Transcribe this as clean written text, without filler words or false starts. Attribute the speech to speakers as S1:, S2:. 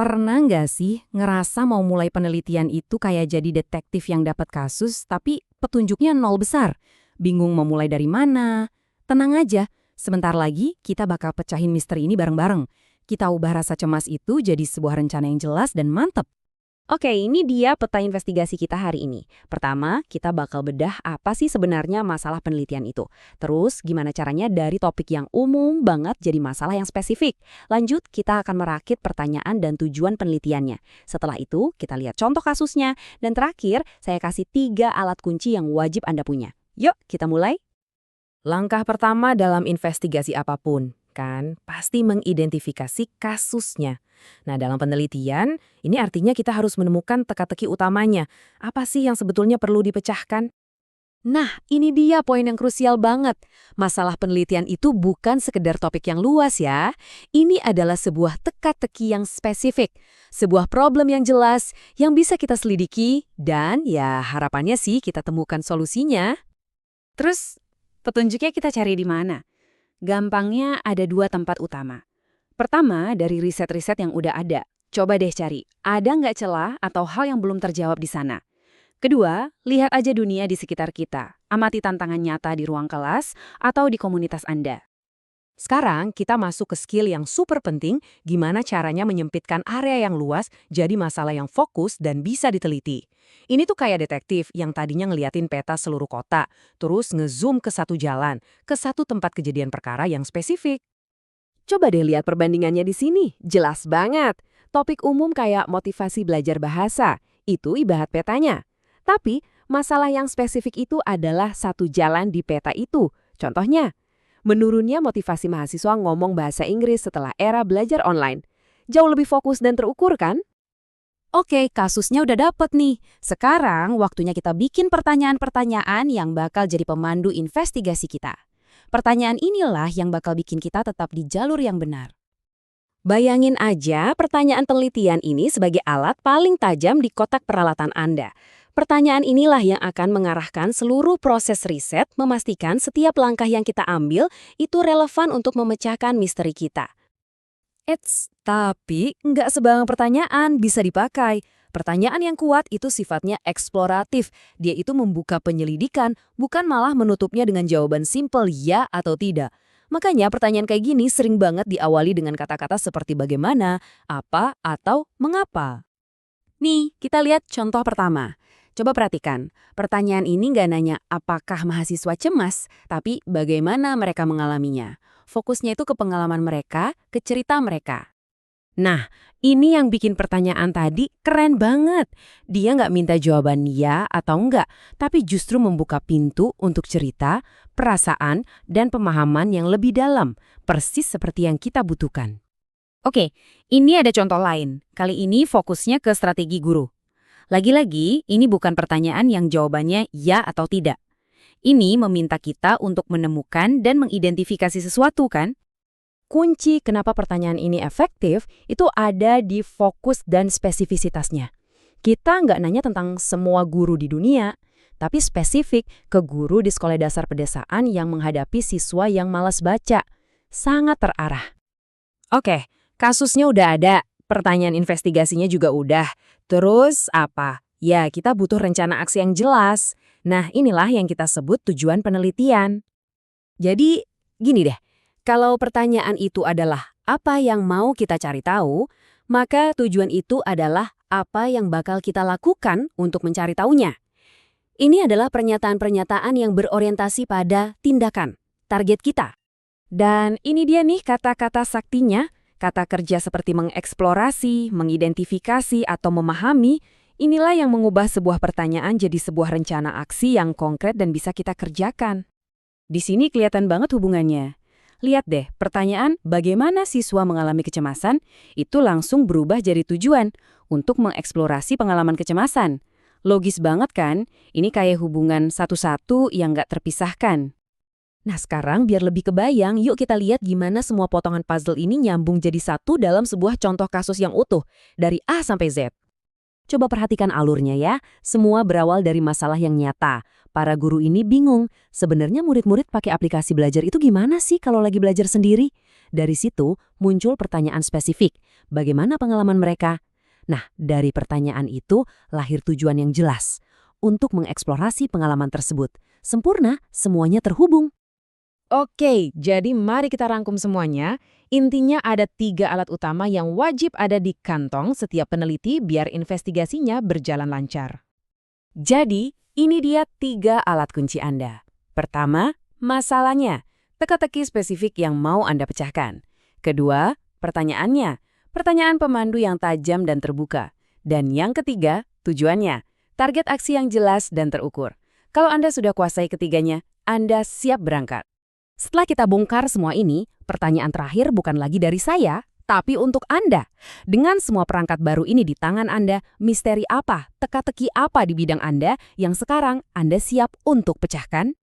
S1: Pernah nggak sih ngerasa mau mulai penelitian itu kayak jadi detektif yang dapat kasus, tapi petunjuknya nol besar? Bingung mau mulai dari mana? Tenang aja, sebentar lagi kita bakal pecahin misteri ini bareng-bareng. Kita ubah rasa cemas itu jadi sebuah rencana yang jelas dan mantep.
S2: Oke, ini dia peta investigasi kita hari ini. Pertama, kita bakal bedah apa sih sebenarnya masalah penelitian itu. Terus, gimana caranya dari topik yang umum banget jadi masalah yang spesifik. Lanjut, kita akan merakit pertanyaan dan tujuan penelitiannya. Setelah itu, kita lihat contoh kasusnya. Dan terakhir, saya kasih 3 alat kunci yang wajib Anda punya. Yuk, kita mulai.
S1: Langkah pertama dalam investigasi apapun, kan, pasti mengidentifikasi kasusnya. Nah, dalam penelitian, ini artinya kita harus menemukan teka-teki utamanya. Apa sih yang sebetulnya perlu dipecahkan?
S2: Nah, ini dia poin yang krusial banget. Masalah penelitian itu bukan sekedar topik yang luas ya. Ini adalah sebuah teka-teki yang spesifik. Sebuah problem yang jelas, yang bisa kita selidiki, dan ya harapannya sih kita temukan solusinya. Terus, petunjuknya kita cari di mana? Gampangnya ada 2 tempat utama. Pertama, dari riset-riset yang udah ada. Coba deh cari, ada nggak celah atau hal yang belum terjawab di sana. Kedua, lihat aja dunia di sekitar kita. Amati tantangan nyata di ruang kelas atau di komunitas Anda.
S1: Sekarang kita masuk ke skill yang super penting, gimana caranya menyempitkan area yang luas jadi masalah yang fokus dan bisa diteliti. Ini tuh kayak detektif yang tadinya ngeliatin peta seluruh kota, terus ngezoom ke satu jalan, ke satu tempat kejadian perkara yang spesifik.
S2: Coba deh lihat perbandingannya di sini, jelas banget. Topik umum kayak motivasi belajar bahasa, itu ibarat petanya. Tapi, masalah yang spesifik itu adalah satu jalan di peta itu. Contohnya, menurunnya motivasi mahasiswa ngomong bahasa Inggris setelah era belajar online. Jauh lebih fokus dan terukur kan?
S1: Oke, kasusnya udah dapet nih. Sekarang waktunya kita bikin pertanyaan-pertanyaan yang bakal jadi pemandu investigasi kita. Pertanyaan inilah yang bakal bikin kita tetap di jalur yang benar.
S2: Bayangin aja pertanyaan penelitian ini sebagai alat paling tajam di kotak peralatan Anda. Pertanyaan inilah yang akan mengarahkan seluruh proses riset, memastikan setiap langkah yang kita ambil itu relevan untuk memecahkan misteri kita.
S1: Tapi nggak sembarang pertanyaan bisa dipakai. Pertanyaan yang kuat itu sifatnya eksploratif. Dia itu membuka penyelidikan, bukan malah menutupnya dengan jawaban simpel ya atau tidak. Makanya pertanyaan kayak gini sering banget diawali dengan kata-kata seperti bagaimana, apa, atau mengapa.
S2: Nih, kita lihat contoh pertama. Coba perhatikan, pertanyaan ini nggak nanya apakah mahasiswa cemas, tapi bagaimana mereka mengalaminya. Fokusnya itu ke pengalaman mereka, ke cerita mereka. Nah, ini yang bikin pertanyaan tadi keren banget. Dia nggak minta jawaban ya atau enggak, tapi justru membuka pintu untuk cerita, perasaan, dan pemahaman yang lebih dalam, persis seperti yang kita butuhkan. Oke, ini ada contoh lain. Kali ini fokusnya ke strategi guru. Lagi-lagi, ini bukan pertanyaan yang jawabannya ya atau tidak. Ini meminta kita untuk menemukan dan mengidentifikasi sesuatu kan? Kunci kenapa pertanyaan ini efektif itu ada di fokus dan spesifisitasnya. Kita nggak nanya tentang semua guru di dunia, tapi spesifik ke guru di sekolah dasar pedesaan yang menghadapi siswa yang malas baca. Sangat terarah. Oke, kasusnya udah ada, pertanyaan investigasinya juga udah. Terus apa? Ya, kita butuh rencana aksi yang jelas. Nah, inilah yang kita sebut tujuan penelitian. Jadi, gini deh. Kalau pertanyaan itu adalah apa yang mau kita cari tahu, maka tujuan itu adalah apa yang bakal kita lakukan untuk mencari tahunya. Ini adalah pernyataan-pernyataan yang berorientasi pada tindakan, target kita. Dan ini dia nih kata-kata saktinya, kata kerja seperti mengeksplorasi, mengidentifikasi, atau memahami, inilah yang mengubah sebuah pertanyaan jadi sebuah rencana aksi yang konkret dan bisa kita kerjakan. Di sini kelihatan banget hubungannya. Lihat deh, pertanyaan bagaimana siswa mengalami kecemasan itu langsung berubah jadi tujuan untuk mengeksplorasi pengalaman kecemasan. Logis banget kan? Ini kayak hubungan satu-satu yang nggak terpisahkan. Nah sekarang biar lebih kebayang, yuk kita lihat gimana semua potongan puzzle ini nyambung jadi satu dalam sebuah contoh kasus yang utuh, dari A sampai Z. Coba perhatikan alurnya ya, semua berawal dari masalah yang nyata. Para guru ini bingung, sebenarnya murid-murid pakai aplikasi belajar itu gimana sih kalau lagi belajar sendiri?
S1: Dari situ muncul pertanyaan spesifik, bagaimana pengalaman mereka? Nah, dari pertanyaan itu lahir tujuan yang jelas, untuk mengeksplorasi pengalaman tersebut. Sempurna, semuanya terhubung.
S2: Oke, jadi mari kita rangkum semuanya. Intinya ada 3 alat utama yang wajib ada di kantong setiap peneliti biar investigasinya berjalan lancar. Jadi, ini dia 3 alat kunci Anda. Pertama, masalahnya. Teka-teki spesifik yang mau Anda pecahkan. Kedua, pertanyaannya. Pertanyaan pemandu yang tajam dan terbuka. Dan yang ketiga, tujuannya. Target aksi yang jelas dan terukur. Kalau Anda sudah kuasai ketiganya, Anda siap berangkat.
S1: Setelah kita bongkar semua ini, pertanyaan terakhir bukan lagi dari saya, tapi untuk Anda. Dengan semua perangkat baru ini di tangan Anda, misteri apa, teka-teki apa di bidang Anda yang sekarang Anda siap untuk pecahkan?